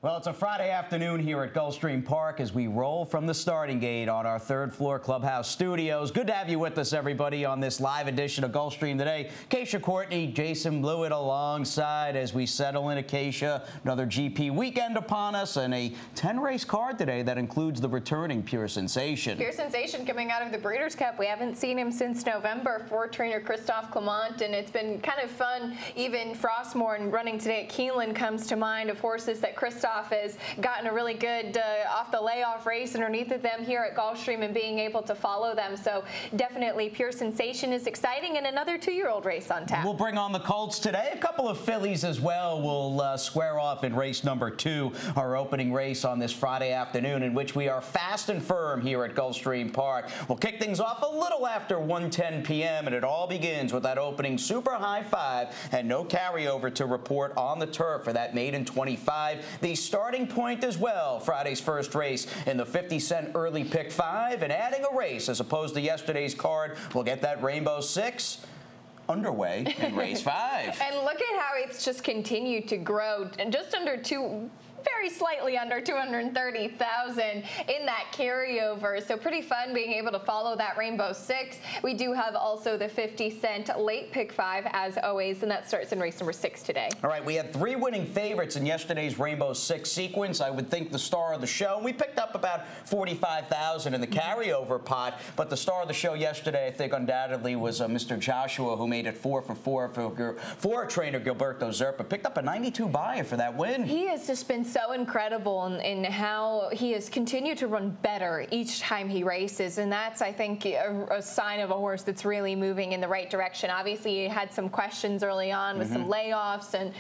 Well, it's a Friday afternoon here at Gulfstream Park as we roll from the starting gate on our third-floor clubhouse studios. Good to have you with us, everybody, on this live edition of Gulfstream today. Keisha Courtney, Jason Blewett alongside as we settle in Acacia. Another GP weekend upon us and a 10-race card today that includes the returning Pure Sensation. Pure Sensation coming out of the Breeders' Cup. We haven't seen him since November for trainer Christophe Clement, and it's been kind of fun. Even Frostmore running today at Keeneland comes to mind of horses that Christophe has gotten a really good off the layoff race underneath of them here at Gulfstream and being able to follow them. So definitely Pure Sensation is exciting, and another 2-year-old race on tap. We'll bring on the Colts today. A couple of fillies as well will square off in race number 2, our opening race on this Friday afternoon, in which we are fast and firm here at Gulfstream Park. We'll kick things off a little after 1:10 p.m., and it all begins with that opening super high 5 and no carryover to report on the turf for that maiden 25. The starting point as well, Friday's first race in the 50-cent early pick 5, and adding a race as opposed to yesterday's card. We'll get that Rainbow 6 underway in race 5. And look at how it's just continued to grow, and just under very slightly under 230,000 in that carryover. So pretty fun being able to follow that Rainbow 6. We do have also the 50-cent late pick 5 as always, and that starts in race number 6 today. All right, we had 3 winning favorites in yesterday's Rainbow 6 sequence. I would think the star of the show. We picked up about 45,000 in the carryover pot, but the star of the show yesterday, I think, undoubtedly was Mr. Joshua, who made it 4 for 4 for trainer Gilberto Zerpa. Picked up a 92 buyer for that win. He has just been so incredible in how he has continued to run better each time he races, and that's, I think, a sign of a horse that's really moving in the right direction. Obviously, he had some questions early on with some layoffs, and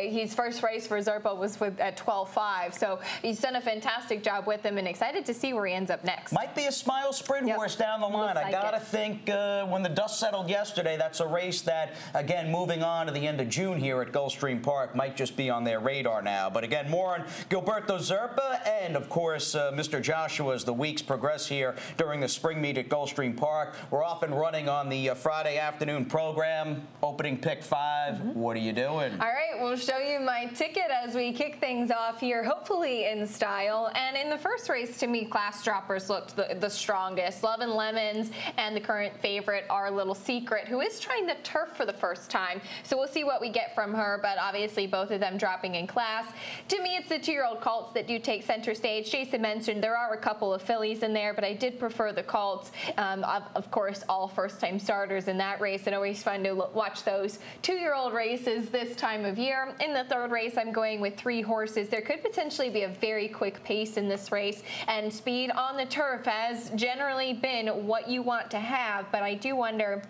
his first race for Zerpa was at 12.5, so he's done a fantastic job with him, and excited to see where he ends up next. Might be a Smile Sprint horse down the line. I gotta think when the dust settled yesterday, that's a race that, again, moving on to the end of June here at Gulfstream Park, might just be on their radar now. But again, more on Gilberto Zerpa and, of course, Mr. Joshua as the weeks progress here during the spring meet at Gulfstream Park. We're off and running on the Friday afternoon program. Opening pick 5. What are you doing? All right, we'll show you my ticket as we kick things off here, hopefully in style. And in the first race, to me, class droppers looked the strongest. Love and Lemons and the current favorite, Our Little Secret, who is trying the turf for the first time. So we'll see what we get from her, but obviously both of them dropping in class. To me, it's the 2-year-old Colts that do take center stage. Jason mentioned there are a couple of fillies in there, but I did prefer the Colts. Of course, all first-time starters in that race, and always fun to watch those 2-year-old races this time of year. In the third race, I'm going with 3 horses. There could potentially be a very quick pace in this race, and speed on the turf has generally been what you want to have, but I do wonder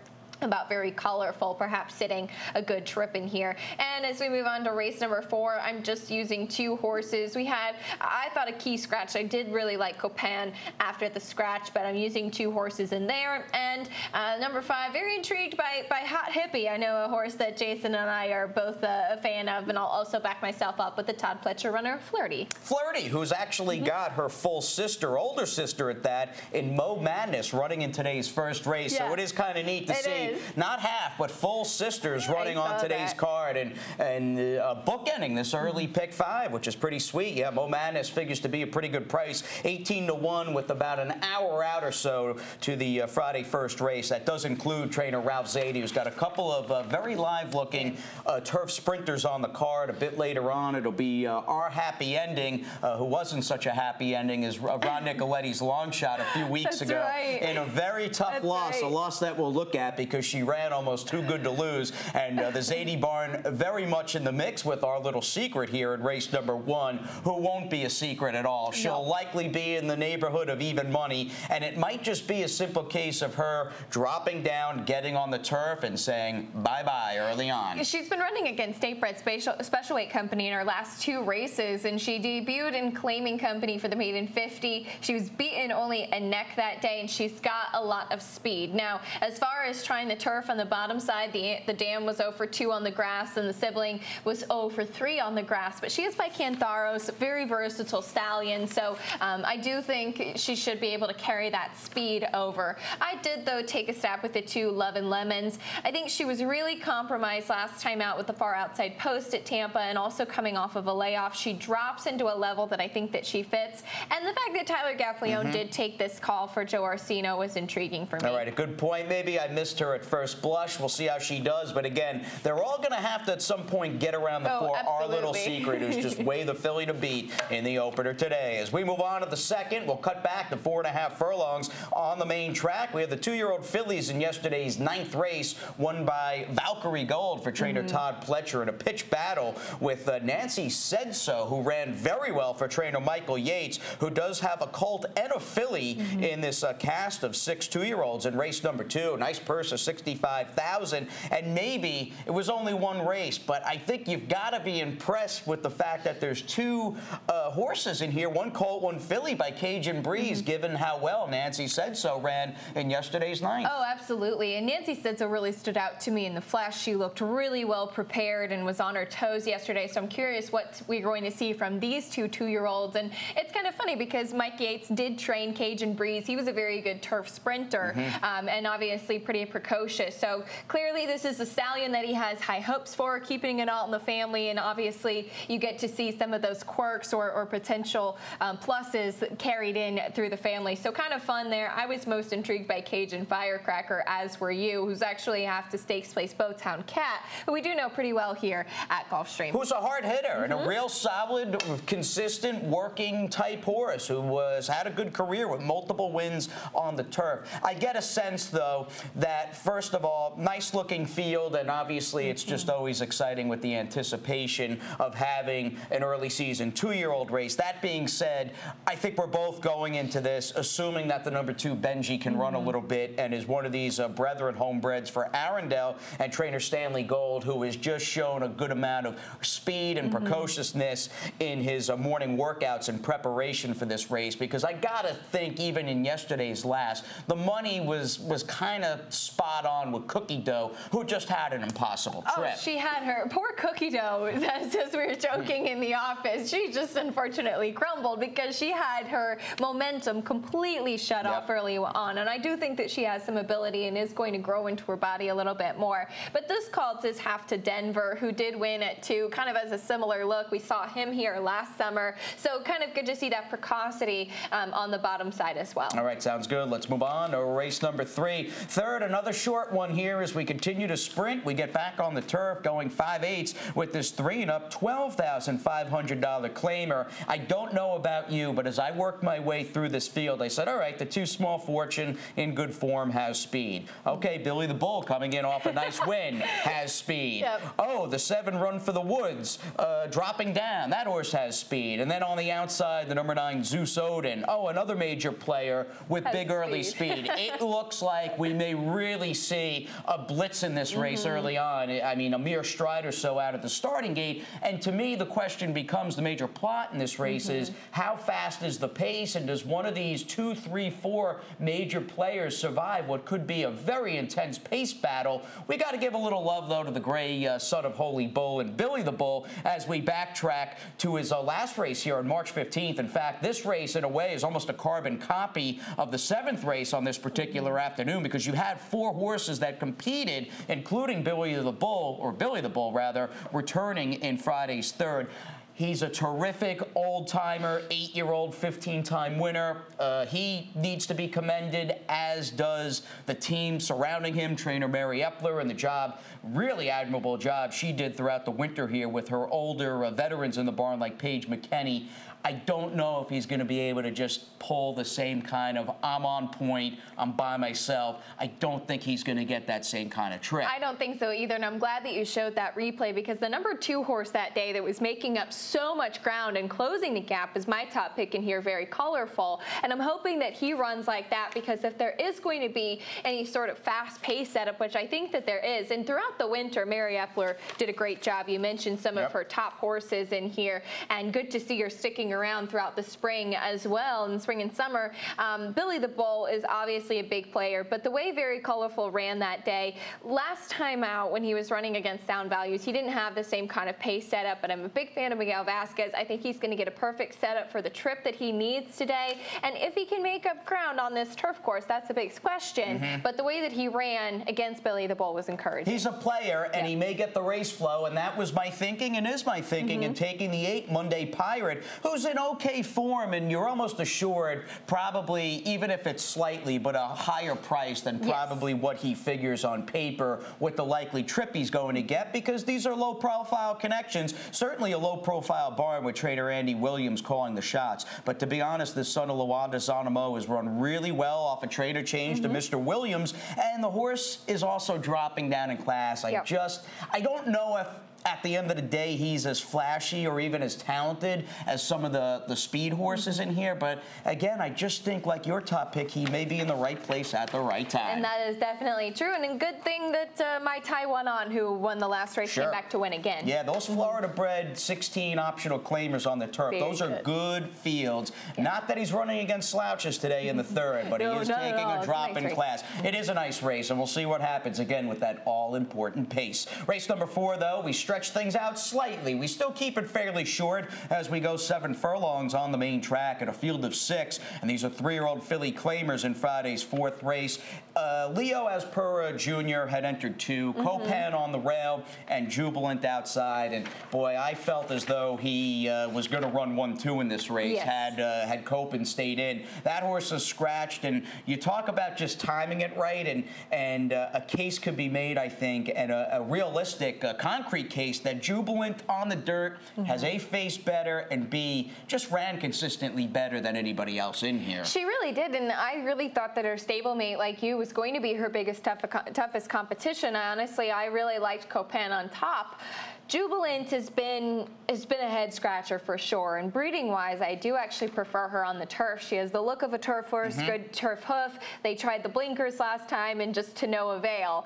about very colorful, perhaps sitting a good trip in here. And as we move on to race number 4, I'm just using 2 horses. I thought a key scratch. I did really like Copan after the scratch, but I'm using 2 horses in there. And number 5, very intrigued by Hot Hippie. I know a horse that Jason and I are both a fan of, and I'll also back myself up with the Todd Pletcher runner, Flirty. Flirty, who's actually got her full sister, older sister at that, in Mo Madness running in today's first race. Yeah. So it is kind of neat to see. Not half, but full sisters running on today's card and bookending this early pick 5, which is pretty sweet. Yeah, Mo Madness figures to be a pretty good price, 18-1 with about an hour out or so to the Friday first race. That does include trainer Ralph Zadie, who's got a couple of very live-looking turf sprinters on the card. A bit later on, it'll be our happy ending, who wasn't such a happy ending as Ron Nicoletti's long shot a few weeks ago in a very tough loss, a loss that we'll look at because she ran almost too good to lose. And the Zadie barn very much in the mix with Our Little Secret here in race number 1, who won't be a secret at all. She'll likely be in the neighborhood of even money, and it might just be a simple case of her dropping down, getting on the turf, and saying bye-bye early on. She's been running against State Bred Special Weight Company in her last 2 races, and she debuted in Claiming Company for the maiden 50. She was beaten only a neck that day, and she's got a lot of speed. Now, as far as trying trying the turf on the bottom side. The dam was 0 for 2 on the grass, and the sibling was 0 for 3 on the grass. But she is by Cantharos, very versatile stallion, so I do think she should be able to carry that speed over. I did, though, take a stab with the 2 Love and Lemons. I think she was really compromised last time out with the far outside post at Tampa, and also coming off of a layoff. She drops into a level that I think that she fits, and the fact that Tyler Gaffalione did take this call for Joe Orsino was intriguing for me. All right, a good point. Maybe I missed her at first blush. We'll see how she does, but again, they're all going to have to at some point get around the floor. Our little secret is just way the filly to beat in the opener today. As we move on to the second, we'll cut back to 4.5 furlongs on the main track. We have the 2-year-old fillies in yesterday's 9th race, won by Valkyrie Gold for trainer Todd Pletcher in a pitch battle with Nancy Said So, who ran very well for trainer Michael Yates, who does have a colt and a filly in this cast of 6 2-year-olds in race number 2. Nice purse of $65,000, and maybe it was only one race, but I think you've got to be impressed with the fact that there's 2 horses in here, 1 colt, 1 filly by Cajun Breeze, given how well Nancy Said So ran in yesterday's 9th. Oh, absolutely, and Nancy Said So really stood out to me in the flesh. She looked really well prepared and was on her toes yesterday, so I'm curious what we're going to see from these 2 2-year-olds. And it's kind of funny because Mike Yates did train Cajun Breeze. He was a very good turf sprinter, and obviously pretty precocious. So clearly this is a stallion that he has high hopes for, keeping it all in the family, and obviously you get to see some of those quirks or potential pluses carried in through the family. So kind of fun there. I was most intrigued by Cajun Firecracker, as were you, who's actually half the stakes place Bowtown Cat, who we do know pretty well here at Gulfstream. Who's a hard hitter and a real solid, consistent, working type horse who has had a good career with multiple wins on the turf. I get a sense, though, that first of all, nice looking field, and obviously it's just always exciting with the anticipation of having an early season 2-year-old race. That being said, I think we're both going into this assuming that the number 2 Benji can run a little bit and is one of these brethren homebreds for Arundel and trainer Stanley Gold, who has just shown a good amount of speed and precociousness in his morning workouts in preparation for this race, because I gotta think even in yesterday's last, the money was kind of spot on with Cookie Dough, who just had an impossible trip. Oh, she had her poor Cookie Dough, as we were joking in the office. She just unfortunately crumbled because she had her momentum completely shut off early on, and I do think that she has some ability and is going to grow into her body a little bit more. But this call is half to Denver, who did win at 2, kind of as a similar look. We saw him here last summer, so kind of good to see that precocity on the bottom side as well. All right, sounds good. Let's move on to race number 3. Third, another short one here as we continue to sprint. We get back on the turf going 5/8 with this 3-and-up $12,500 claimer. I don't know about you, but as I worked my way through this field, I said, all right, the 2 Small Fortune in good form has speed. Okay, Billy the Bull coming in off a nice win has speed. Oh, the 7 Run for the Woods dropping down. That horse has speed. And then on the outside, the number 9 Zeus Odin. Oh, another major player with big early speed. It looks like we may really see a blitz in this race early on. I mean, a mere stride or so out at the starting gate. And to me, the question becomes, the major plot in this race is how fast is the pace, and does one of these 2, 3, 4 major players survive what could be a very intense pace battle? We got to give a little love, though, to the gray son of Holy Bull and Billy the Bull as we backtrack to his last race here on March 15th. In fact, this race, in a way, is almost a carbon copy of the 7th race on this particular afternoon, because you had 4 horses that competed, including Billy the Bull, or Billy the Bull, rather, returning in Friday's 3rd. He's a terrific old-timer, 8-year-old, 15-time winner. He needs to be commended, as does the team surrounding him, trainer Mary Epler, and the job, really admirable job she did throughout the winter here with her older veterans in the barn like Paige McKenney. I don't know if he's going to be able to just pull the same kind of, I'm on point, I'm by myself. I don't think he's going to get that same kind of trip. I don't think so either, and I'm glad that you showed that replay, because the number 2 horse that day that was making up so much ground and closing the gap is my top pick in here, Very Colorful, and I'm hoping that he runs like that, because if there is going to be any sort of fast pace setup, which I think that there is, and throughout the winter, Mary Epler did a great job. You mentioned some of her top horses in here, and good to see her sticking around throughout the spring as well, in spring and summer. Billy the Bull is obviously a big player, but the way Very Colorful ran that day, last time out when he was running against Sound Values, he didn't have the same kind of pace setup, but I'm a big fan of Miguel Vasquez. I think he's going to get a perfect setup for the trip that he needs today, and if he can make up ground on this turf course, that's the big question, but the way that he ran against Billy the Bull was encouraging. He's a player, and he may get the race flow, and that was my thinking and is my thinking in taking the 8 Monday Pirate, who's in okay form, and you're almost assured probably, even if it's slightly, but a higher price than probably what he figures on paper with the likely trip he's going to get, because these are low-profile connections. Certainly a low-profile barn with trader Andy Williams calling the shots, but to be honest, this son of Lawanda Zanamo has run really well off a trader change to Mr. Williams, and the horse is also dropping down in class. I don't know if at the end of the day he's as flashy or even as talented as some of the speed horses in here, but again, I just think, like your top pick, he may be in the right place at the right time. And that is definitely true, and a good thing that my Taiwan On, who won the last race, came back to win again. Yeah, those Florida-bred 16 optional claimers on the turf, those are good fields. Not that he's running against slouches today in the third, but he is taking a drop in class. It is a nice race, and we'll see what happens again with that all-important pace. Race number 4, though, we stretch things out slightly. We still keep it fairly short as we go 7 furlongs on the main track at a field of 6, and these are 3-year-old filly claimers in Friday's 4th race. Leo Aspera Jr. had entered 2, Copan on the rail, and Jubilant outside, and boy, I felt as though he was going to run 1-2 in this race had Copan stayed in. That horse is scratched, and you talk about just timing it right, and a case could be made, I think, and a realistic, concrete case that Jubilant on the dirt has A, faced better, and B, just ran consistently better than anybody else in here. She really did, and I really thought that her stablemate, like you, was going to be her biggest, toughest competition. Honestly, I really liked Copan on top. Jubilant has been a head scratcher for sure, and breeding wise I do actually prefer her on the turf. She has the look of a turf horse, good turf hoof. They tried the blinkers last time and just to no avail.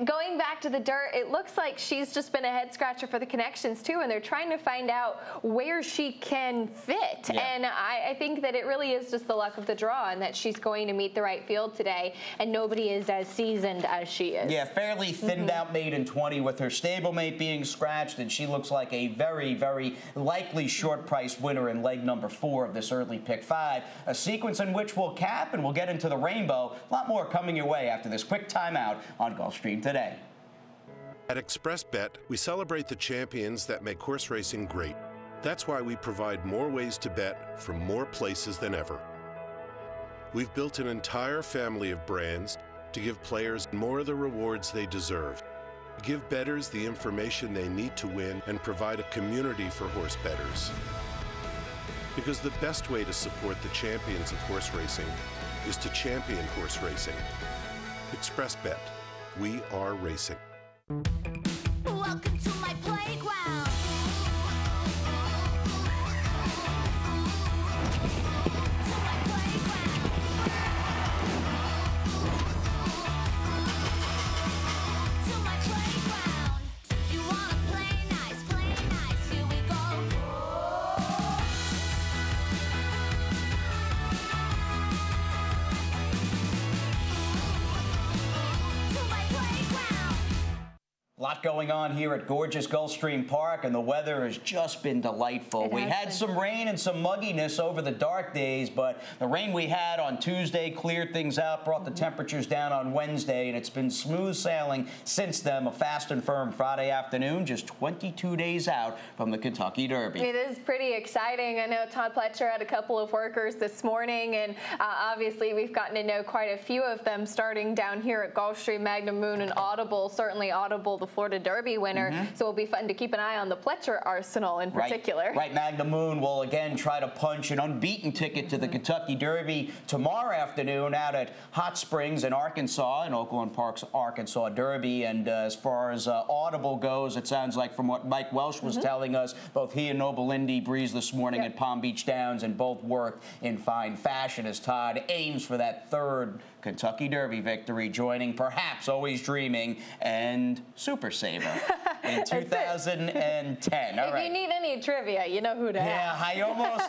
Going back to the dirt, it looks like she's just been a head scratcher for the connections too, and they're trying to find out where she can fit. And I think that it really is just the luck of the draw, and that she's going to meet the right field today, and nobody is as seasoned as she is. Yeah, fairly thinned out maiden 20 with her stablemate being scratched, and she looks like a very, very likely short-priced winner in leg number 4 of this early pick 5, a sequence in which we'll cap and we'll get into the rainbow. A lot more coming your way after this quick timeout on Gulfstream Today. At ExpressBet, we celebrate the champions that make horse racing great. That's why we provide more ways to bet from more places than ever. We've built an entire family of brands to give players more of the rewards they deserve. Give bettors the information they need to win, and provide a community for horse bettors. Because the best way to support the champions of horse racing is to champion horse racing. ExpressBet, we are racing. Welcome to my playground. A lot going on here at gorgeous Gulfstream Park, and the weather has just been delightful. We had some rain and some mugginess over the dark days, but the rain we had on Tuesday cleared things out, brought the temperatures down on Wednesday, and it's been smooth sailing since then. A fast and firm Friday afternoon, just 22 days out from the Kentucky Derby. It is pretty exciting. I know Todd Pletcher had a couple of workers this morning, and obviously we've gotten to know quite a few of them starting down here at Gulfstream, Magnum Moon, and Audible. Certainly Audible, the Florida Derby winner, so it'll be fun to keep an eye on the Pletcher arsenal in particular. Right, Magnum Moon will again try to punch an unbeaten ticket to the Kentucky Derby tomorrow afternoon out at Hot Springs in Arkansas, in Oakland Park's Arkansas Derby. And as far as Audible goes, it sounds like from what Mike Welsh was telling us, both he and Noble Indy breezed this morning at Palm Beach Downs, and both worked in fine fashion as Todd aims for that 3rd Kentucky Derby victory, joining perhaps Always Dreaming and Super Super Saver in 2010. All right. If you need any trivia, you know who to ask.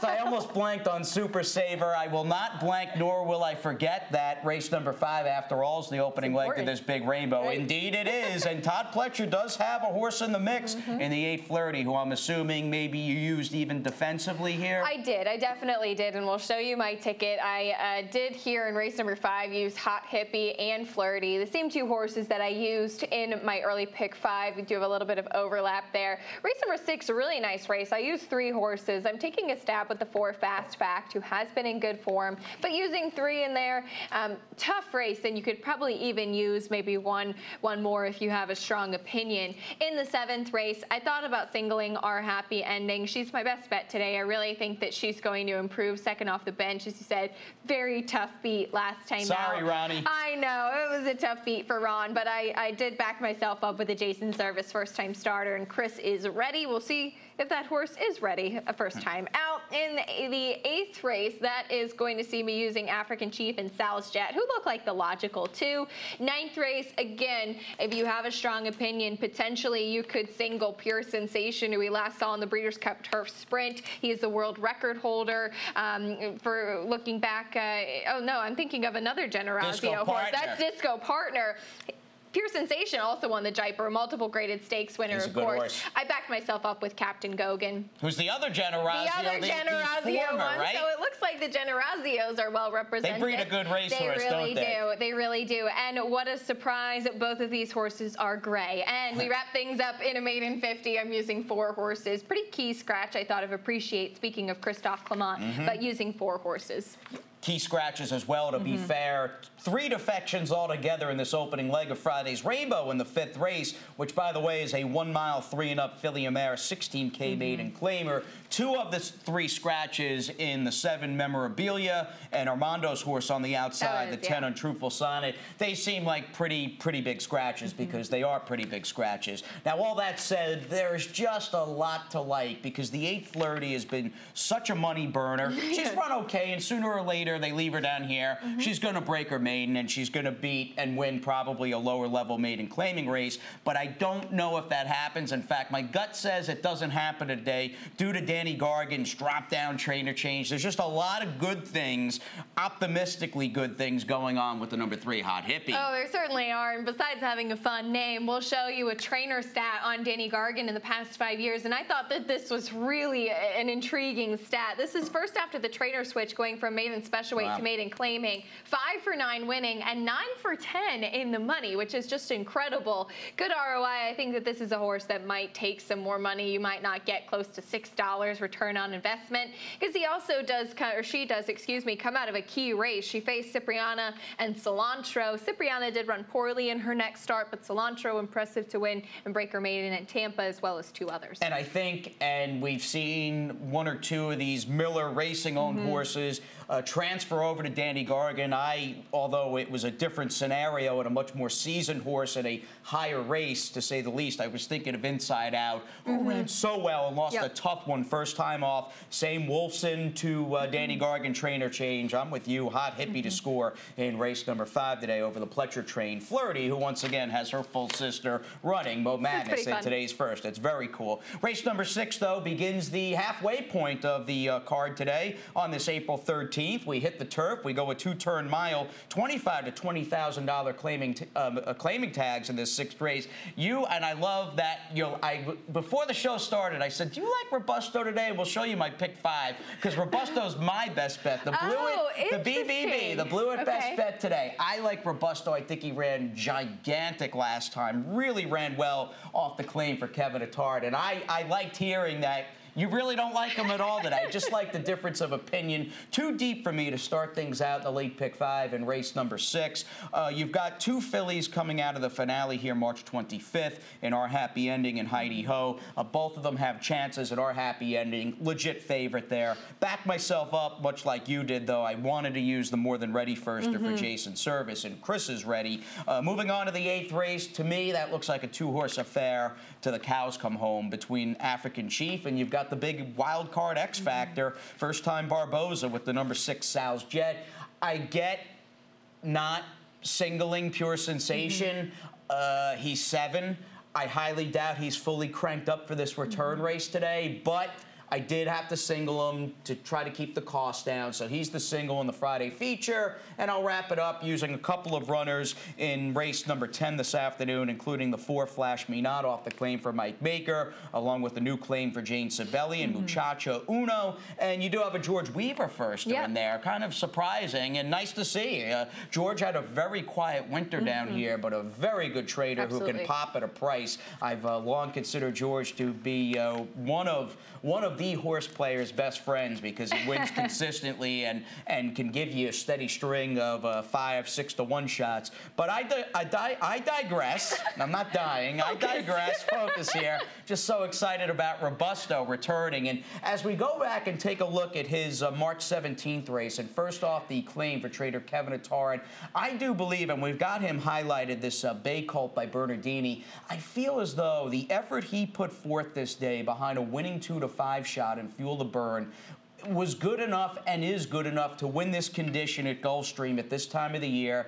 I almost blanked on Super Saver. I will not blank, nor will I forget that race number 5, after all, is the opening leg of this big rainbow. Right. Indeed it is. And Todd Pletcher does have a horse in the mix in the 8 Flirty, who I'm assuming maybe you used even defensively here. I did. I definitely did, and we'll show you my ticket. I did here in race number 5 use Hot Hippie and Flirty, the same 2 horses that I used in my early pick 5. We do have a little bit of overlap there. Race number 6, a really nice race. I used 3 horses. I'm taking a stab with the 4 Fast Fact, who has been in good form, but using 3 in there, tough race, and you could probably even use maybe one more if you have a strong opinion. In the 7th race, I thought about singling Our Happy Ending. She's my best bet today. I really think that she's going to improve second off the bench. As you said, very tough beat last time out. Sorry, Ronnie. I know, it was a tough beat for Ron, but I did back myself up with a Jason Service first-time starter, and Chris is ready. We'll see if that horse is ready a first time out. In the 8th race, that is going to see me using African Chief and Sal's Jet, who look like the logical 2. 9th race, again, if you have a strong opinion, potentially you could single Pure Sensation, who we last saw in the Breeders' Cup Turf Sprint. He is the world record holder. For looking back, oh no, I'm thinking of another Generazio horse. That's Disco Partner. Pure Sensation also won the Jaipur, multiple graded stakes winner, of course. Horse. I backed myself up with Captain Gogan. Who's the other Generazio? The other Generazio one. Right? So it looks like the Generazios are well represented. They breed a good racehorse, don't they? They really do. And what a surprise, both of these horses are gray. And we wrap things up in a maiden 50. I'm using 4 horses. Pretty key scratch, I thought of Appreciate, speaking of Christophe Clement, but using 4 horses. Key scratches as well, to be fair. 3 defections altogether in this opening leg of Friday's Rainbow in the 5th race, which, by the way, is a 1 mile 3 and up filly mare, 16K maiden claimer. 2 of the 3 scratches in the 7 Memorabilia, and Armando's horse on the outside, the 10 Untruthful Sonnet. They seem like pretty big scratches because they are pretty big scratches. Now, all that said, there's just a lot to like because the 8 Flirty has been such a money burner. She's run okay, and sooner or later they leave her down here. She's going to break her maiden, and she's going to beat and win probably a lower level maiden claiming race, but I don't know if that happens. In fact, my gut says it doesn't happen today due to Danny Gargan's drop-down trainer change. There's just a lot of good things, optimistically good things going on with the number 3 Hot Hippie. Oh, there certainly are, and besides having a fun name, we'll show you a trainer stat on Danny Gargan in the past 5 years, and I thought that this was really an intriguing stat. This is first after the trainer switch, going from maiden special weight to maiden claiming, 5 for 9 winning, and 9 for 10 in the money, which is just incredible. Good ROI. I think that this is a horse that might take some more money. You might not get close to $6 return on investment, because he also does, or she does, excuse me, come out of a key race. She faced Cipriana and Cilantro. Cipriana did run poorly in her next start, but Cilantro impressive to win and break her maiden at Tampa, as well as 2 others. And I think, and we've seen 1 or 2 of these Miller Racing-owned horses transfer over to Danny Gargan. Although it was a different scenario and a much more seasoned horse at a higher race, to say the least, I was thinking of Inside Out, who ran so well and lost a tough one first time off. Same Wolfson to Danny Gargan trainer change. I'm with you. Hot Hippie to score in race number 5 today over the Pletcher train. Flirty, who once again has her full sister running, Mo Madness, in today's first. It's very cool. Race number 6, though, begins the halfway point of the card today on this April 13th. We hit the turf. We go a 2-turn mile, $25,000 to $20,000 claiming tags in this 6th race. And I love that. Before the show started, I said, "Do you like Robusto today?" We'll show you my pick 5 because Robusto's my best bet. The BBB, the Blewett best bet today. I like Robusto. I think he ran gigantic last time. Really ran well off the claim for Kevin Attard, and I liked hearing that. You really don't like him at all today. Just like the difference of opinion. Too deep for me to start things out in the late pick 5 in race number 6. You've got 2 fillies coming out of the finale here March 25th in Our Happy Ending and Heidi Ho. Both of them have chances at Our Happy Ending. Legit favorite there. Backed myself up, much like you did, though. I wanted to use the More Than Ready firster for Jason Service, and Chris is ready. Moving on to the 8th race, to me, that looks like a 2-horse affair to the cows come home between African Chief, and you've got the big wild card X factor, first-time Barboza with the number 6 Sal's Jet. I get not singling Pure Sensation. He's 7. I highly doubt he's fully cranked up for this return race today, but I did have to single him to try to keep the cost down. So he's the single in the Friday feature, and I'll wrap it up using a couple of runners in race number 10 this afternoon, including the 4 Flash Me Not off the claim for Mike Baker, along with the new claim for Jane Sabelli and Muchacho Uno. And you do have a George Weaver first in there. Kind of surprising and nice to see. George had a very quiet winter down here, but a very good trader who can pop at a price. I've long considered George to be one of the horse player's best friends, because he wins consistently and can give you a steady string of 5, 6 to 1 shots. But I digress. I'm not dying. I digress. Focus here. Just so excited about Robusto returning. And as we go back and take a look at his March 17th race, and first off the claim for trader Kevin Atarin, I do believe, and we've got him highlighted, this Bay Colt by Bernardini. I feel as though the effort he put forth this day behind a winning 2 to 5 shot and Fuel the Burn was good enough and is good enough to win this condition at Gulfstream at this time of the year.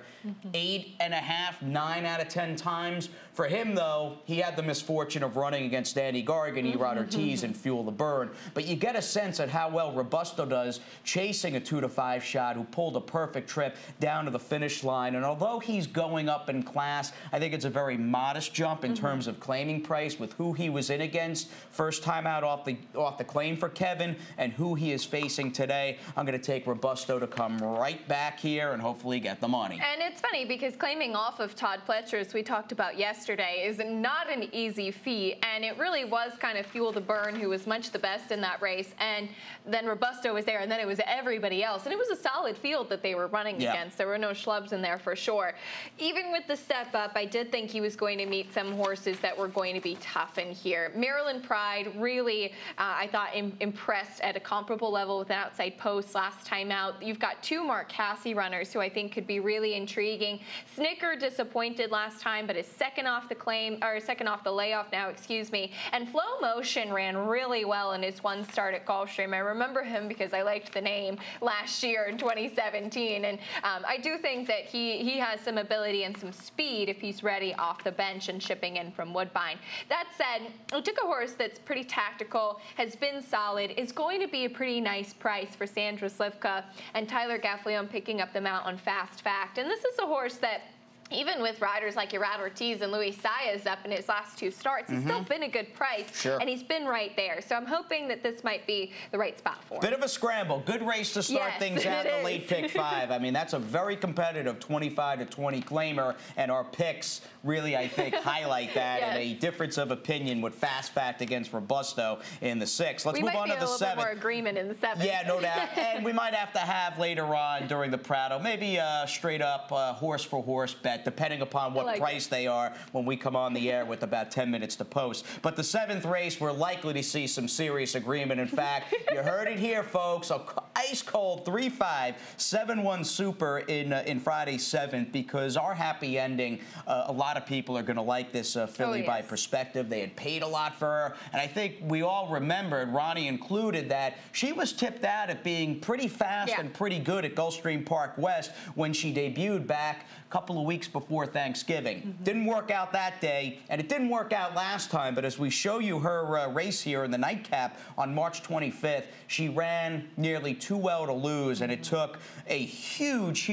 8.5, 9 out of 10 times. For him, though, he had the misfortune of running against Danny Gargan, Erod Ortiz, and Fuel the Burn. But you get a sense at how well Robusto does chasing a 2 to 5 shot who pulled a perfect trip down to the finish line. And although he's going up in class, I think it's a very modest jump in terms of claiming price with who he was in against first time out off the claim for Kevin and who he is facing today. I'm going to take Robusto to come right back here and hopefully get the money. And it's funny because claiming off of Todd Pletcher, as we talked about yesterday, is not an easy feat, and it really was kind of Fuel the Burn who was much the best in that race, and then Robusto was there, and then it was everybody else, and it was a solid field that they were running against. There were no schlubs in there for sure. Even with the step up, I did think he was going to meet some horses that were going to be tough in here. Maryland Pride really, I thought, impressed at a comparable level with an outside post last time out. You've got 2 Mark Cassie runners who I think could be really intriguing. Snicker disappointed last time, but is second off the claim, or second off the layoff now, excuse me. And Flow Motion ran really well in his 1 start at Gulfstream. I remember him because I liked the name last year in 2017, and I do think that he has some ability and some speed if he's ready off the bench and shipping in from Woodbine. That said, I took a horse that's pretty tactical, has been solid, is going to be a pretty nice price for Sandra Slivka and Tyler Gaffleon picking up the mount on Fast Fact. And this is a horse that, even with riders like Erod Ortiz and Luis Saez up in his last 2 starts, he's still been a good price, and he's been right there. So I'm hoping that this might be the right spot for him. Bit of a scramble. Good race to start things out in the late pick 5. I mean, that's a very competitive 25 to 20 claimer, and our picks really, I think, highlight that and a difference of opinion with Fast Fact against Robusto in the 6. Let's move on to the 7. We might be a little bit more agreement in the 7. Yeah, no doubt. And we might have to have later on during the Prado maybe a straight up horse for horse bet, depending upon what price they are when we come on the air with about 10 minutes to post. But the 7th race, we're likely to see some serious agreement. In fact, you heard it here, folks. A ice cold 3-5, 7-1 super in Friday's 7th, because our happy ending, a lot of people are going to like this filly by Perspective. They had paid a lot for her, and I think we all remembered, Ronnie included, that she was tipped out at being pretty fast and pretty good at Gulfstream Park West when she debuted back a couple of weeks before Thanksgiving. Didn't work out that day, and it didn't work out last time, but as we show you her race here in the nightcap on March 25th, she ran nearly too well to lose, and it took a huge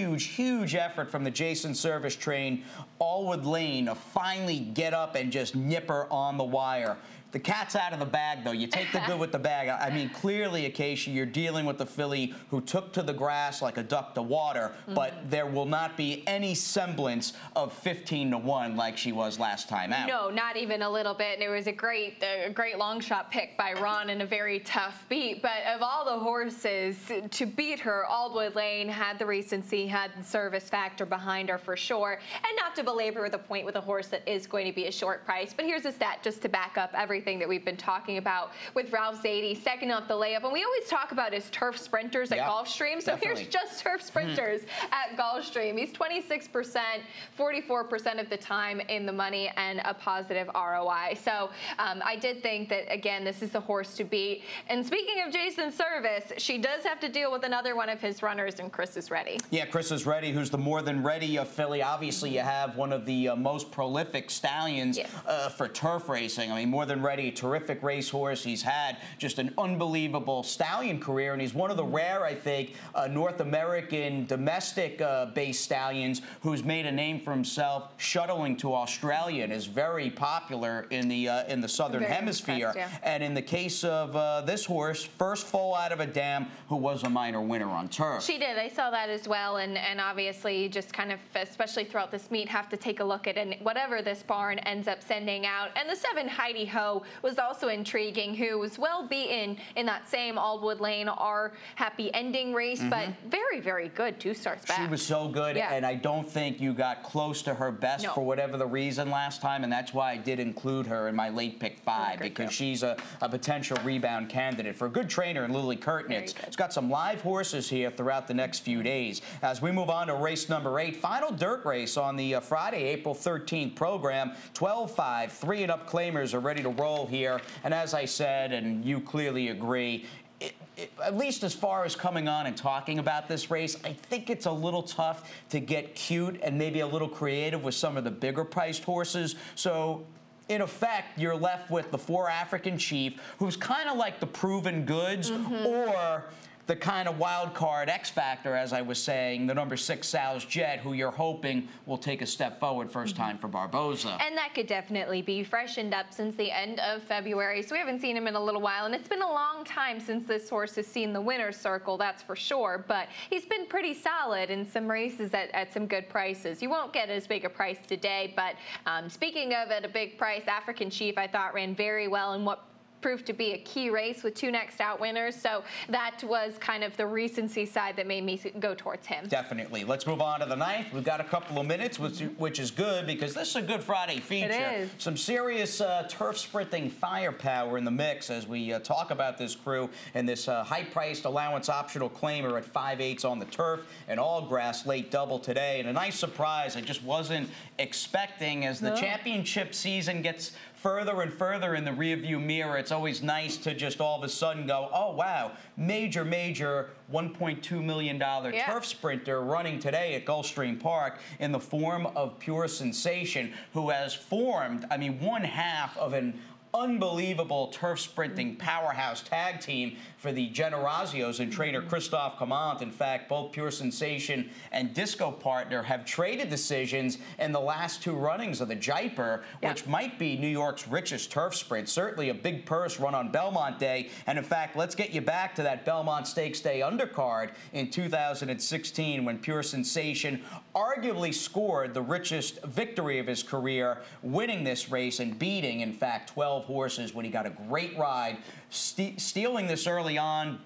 effort from the Jason Service train Allwood Lane to finally get up and just nip her on the wire. The cat's out of the bag, though. You take the good with the bad. I mean, clearly, Acacia, you're dealing with a filly who took to the grass like a duck to water, but there will not be any semblance of 15 to 1 like she was last time out. No, not even a little bit. And it was a great long shot pick by Ron and a very tough beat. But of all the horses to beat her, Aldwood Lane had the recency, had the service factor behind her for sure. And not to belabor the point with a horse that is going to be a short price, but here's a stat just to back up everything everything that we've been talking about with Ralph Zadie, second off the layup. And we always talk about his turf sprinters at Gulfstream. So here's just turf sprinters at Gulfstream. He's 26%, 44% of the time in the money, and a positive ROI. So I did think that, again, this is the horse to beat. And speaking of Jason Service, she does have to deal with another one of his runners, and Chris is ready. Yeah, Chris is ready, who's the more than ready filly. Obviously, you have one of the most prolific stallions for turf racing. I mean, more than ready, terrific racehorse. He's had just an unbelievable stallion career, and he's one of the rare, I think, North American domestic-based stallions who's made a name for himself shuttling to Australia and is very popular in the Southern Hemisphere. And in the case of this horse, first foal out of a dam who was a minor winner on turf. She did. I saw that as well, and obviously just kind of, especially throughout this meet, have to take a look at whatever this barn ends up sending out. And the 7 Heidi Ho was also intriguing, who was well beaten in that same Aldwood Lane Our Happy Ending race, but very, very good 2 starts back. She was so good, and I don't think you got close to her best for whatever the reason last time, and that's why I did include her in my late pick 5, because she's a potential rebound candidate for a good trainer in Lily Kurtnitz. She's got some live horses here throughout the next few days. As we move on to race number 8, final dirt race on the Friday, April 13th program. 12-5, 3 and up claimers are ready to roll here. And as I said, and you clearly agree, at least as far as coming on and talking about this race, I think it's a little tough to get cute and maybe a little creative with some of the bigger priced horses. So in effect, you're left with the 4 African Chief, who's kind of like the proven goods, or the kind of wild card X factor, as I was saying, the number 6 Sal's Jet, who you're hoping will take a step forward first time for Barboza. And that could definitely be freshened up since the end of February, so we haven't seen him in a little while, and it's been a long time since this horse has seen the winner's circle, that's for sure, but he's been pretty solid in some races at some good prices. You won't get as big a price today, but speaking of at a big price, African Chief I thought ran very well in what proved to be a key race with 2 next out winners. So that was kind of the recency side that made me go towards him. Definitely. Let's move on to the 9th. We've got a couple of minutes, which is good because this is a good Friday feature. It is. Some serious turf sprinting firepower in the mix as we talk about this crew and this high-priced allowance optional claimer at 5/8 on the turf and all grass late double today. And a nice surprise I just wasn't expecting as the championship season gets further and further in the rearview mirror. It's always nice to just all of a sudden go, oh, wow, major $1.2 million turf sprinter running today at Gulfstream Park in the form of Pure Sensation, who has formed, I mean, one half of an unbelievable turf sprinting powerhouse tag team for the Generazios and trainer Christophe Comant. In fact, both Pure Sensation and Disco Partner have traded decisions in the last 2 runnings of the Jaipur, which might be New York's richest turf sprint. Certainly a big purse run on Belmont Day. And in fact, let's get you back to that Belmont Stakes Day undercard in 2016 when Pure Sensation arguably scored the richest victory of his career, winning this race and beating, in fact, 12 horses when he got a great ride, stealing this early on,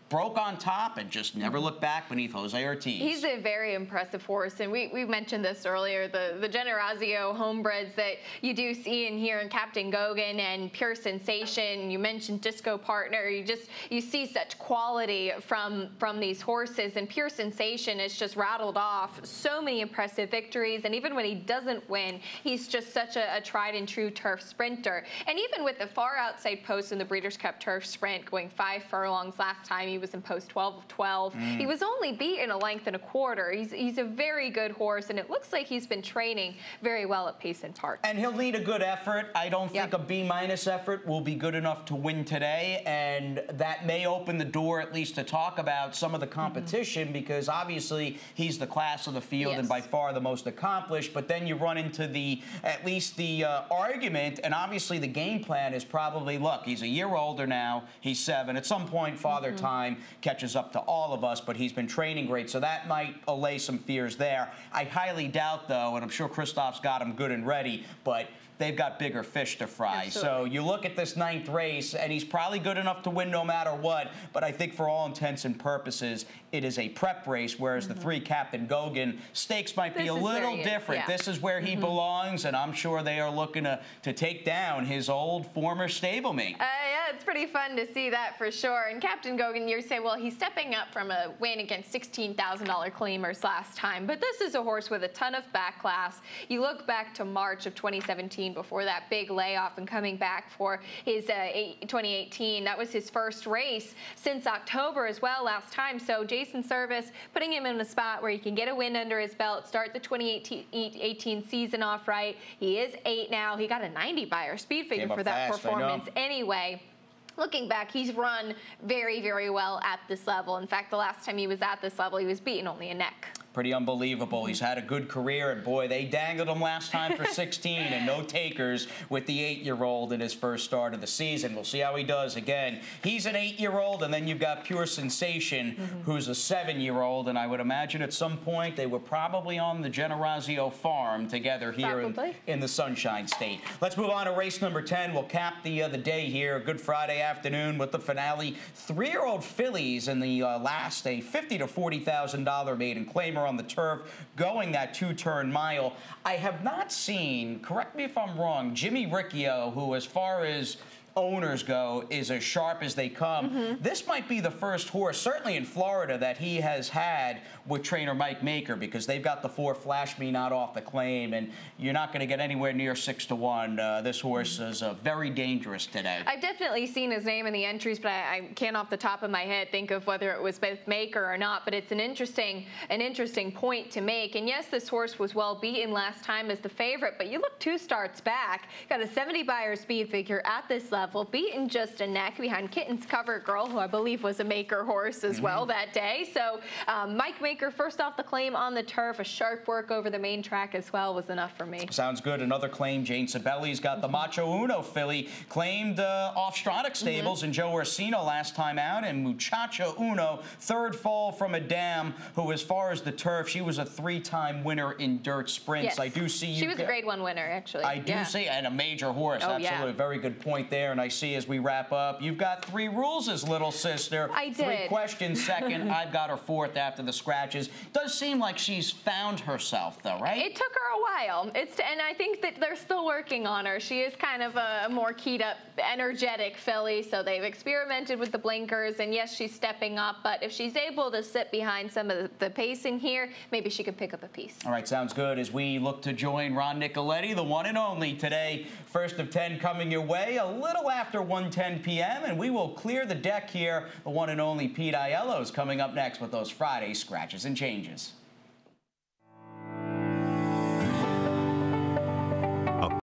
broke on top, and just never looked back beneath Jose Ortiz. He's a very impressive horse, and we mentioned this earlier, the Generazio homebreds that you do see in here in Captain Gogan and Pure Sensation. You mentioned Disco Partner. You see such quality from these horses, and Pure Sensation has just rattled off so many impressive victories, and even when he doesn't win, he's just such a tried and true turf sprinter. And even with the far outside post in the Breeders' Cup Turf Sprint, going 5 furlongs last time, he was in post 12 of 12. He was only beaten a length and a quarter. He's a very good horse, and it looks like he's been training very well at Payson Park. And he'll need a good effort. I don't think a B- effort will be good enough to win today, and that may open the door at least to talk about some of the competition because obviously he's the class of the field and by far the most accomplished, but then you run into at least the argument, and obviously the game plan is probably, look, he's a year older now, he's 7. At some point, Father Time time catches up to all of us, but he's been training great, so that might allay some fears there. I highly doubt, though, and I'm sure Christoph's got him good and ready, but they've got bigger fish to fry. Absolutely. So you look at this 9th race, and he's probably good enough to win no matter what, but I think for all intents and purposes, it is a prep race, whereas the 3 Captain Gogan stakes might be a little different. This is where he belongs, and I'm sure they are looking to take down his old former stablemate. Yeah, it's pretty fun to see that for sure. And Captain Gogan, you say, well, he's stepping up from a win against $16,000 claimers last time, but this is a horse with a ton of back class. You look back to March of 2017 before that big layoff and coming back for his 2018. That was his first race since October as well last time. So Jason Service putting him in a spot where he can get a win under his belt, start the 2018 season off right. He is 8 now. He got a 90 Beyer speed figure for that performance anyway. Looking back, he's run very, very well at this level. In fact, the last time he was at this level, he was beaten only a neck. Pretty unbelievable. He's had a good career, and boy, they dangled him last time for 16, and no takers with the 8-year-old in his first start of the season. We'll see how he does. Again, he's an 8-year-old, and then you've got Pure Sensation, who's a 7-year-old, and I would imagine at some point they were probably on the Generazio farm together here in the Sunshine State. Let's move on to race number 10. We'll cap the day here, a good Friday afternoon with the finale. 3-year-old fillies in the last, a $50,000 to $40,000 maiden claimer on the turf, going that 2-turn mile. I have not seen, correct me if I'm wrong, Jimmy Riccio, who as far as owners go is as sharp as they come. This might be the first horse, certainly in Florida, that he has had with trainer Mike Maker, because they've got the 4 Flash Me Not off the claim, and you're not going to get anywhere near 6 to 1. This horse is very dangerous today. I've definitely seen his name in the entries, but I can't off the top of my head think of whether it was with Maker or not, but it's an interesting point to make. And yes, this horse was well beaten last time as the favorite, but you look 2 starts back, got a 70 Beyer speed figure at this level, beaten just a neck behind Kitten's Cover Girl, who I believe was a Maker horse as well that day. So Mike Maker first off the claim on the turf, a sharp work over the main track as well was enough for me. Sounds good. Another claim, Jane Sabelli's got the Macho Uno filly, claimed off Stronach Stables and Joe Orsino last time out, and Muchacha Uno, 3rd fall from a dam, who as far as the turf, she was a 3-time winner in dirt sprints. Yes. I do see you. She was a grade 1 winner, actually. I do see, and a major horse. Absolutely. Very good point there. And I see as we wrap up, you've got 3 rules as little sister. I did. 3 questions second. I've got her 4th after the scratches. Does seem like she's found herself, though, right? It took her a while. And I think that they're still working on her. She is kind of a more keyed up, energetic filly, so they've experimented with the blinkers, and yes, she's stepping up, but if she's able to sit behind some of the pacing here, maybe she could pick up a piece. All right, sounds good. As we look to join Ron Nicoletti, the one and only today, first of 10 coming your way, a little after 1:10 p.m., and we will clear the deck here. The one and only Pete Aiello's coming up next with those Friday scratches and changes.